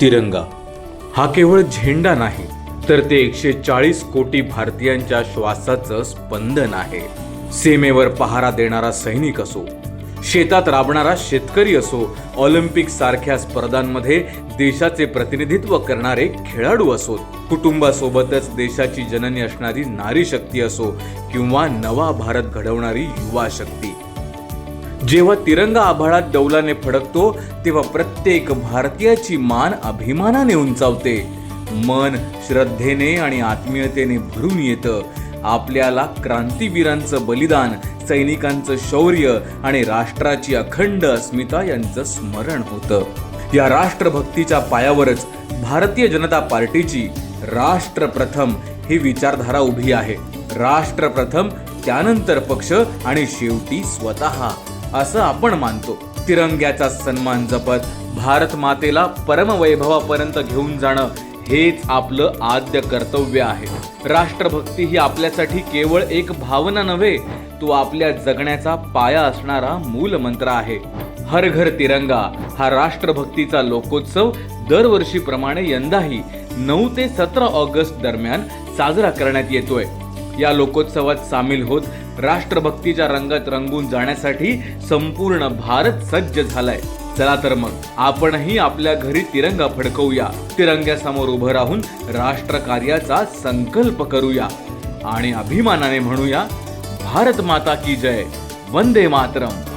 तिरंगा हा केवळ झेंडा नाही, तर ते 140 कोटी भारतीयांच्या श्वासाचं स्पंदन आहे. सीमेवर पहारा देणारा सैनिक असो, शेतात राबणारा शेतकरी असो, ऑलिम्पिक सारख्या स्पर्धांमध्ये देशाचे प्रतिनिधित्व करणारे खेळाडू असोत, कुटुंबासोबतच देशाची जननी असणारी नारी शक्ती असो किंवा नवा भारत घडवणारी युवा शक्ती, जेव्हा तिरंगा आभाळात डौलाने फडकतो तेव्हा प्रत्येक भारतीयाची मान अभिमानाने उंचावते. मन श्रद्धेने आणि आत्मीयतेने भरून येतं. आपल्याला क्रांतीवीरांचं बलिदान, सैनिकांचं शौर्य आणि राष्ट्राची अखंड अस्मिता यांचं स्मरण होतं. या राष्ट्रभक्तीच्या पायावरच भारतीय जनता पार्टीची राष्ट्र प्रथम ही विचारधारा उभी आहे. राष्ट्र प्रथम, त्यानंतर पक्ष आणि शेवटी स्वतः, असं आपण मानतो. तिरंग्याचा सन्मान जपत भारत मातेला परमवैभवापर्यंत घेऊन जाणं हेच आपलं आद्य कर्तव्य आहे. राष्ट्रभक्ती ही आपल्यासाठी केवळ एक भावना नव्हे, तो आपल्या जगण्याचा पाया असणारा मूल मंत्र आहे. हर घर तिरंगा हा राष्ट्रभक्तीचा लोकोत्सव दरवर्षीप्रमाणे यंदाही 9 ते 17 ऑगस्ट दरम्यान साजरा करण्यात येतोय. या लोकोत्सवात सामील होत राष्ट्रभक्तीच्या रंगात रंगून जाण्यासाठी संपूर्ण भारत सज्ज झालाय. चला तर मग आपणही आपल्या घरी तिरंगा फडकवूया, तिरंग्यासमोर उभं राहून राष्ट्र कार्याचा संकल्प करूया आणि अभिमानाने म्हणूया, भारत माता की जय, वंदे मातरम.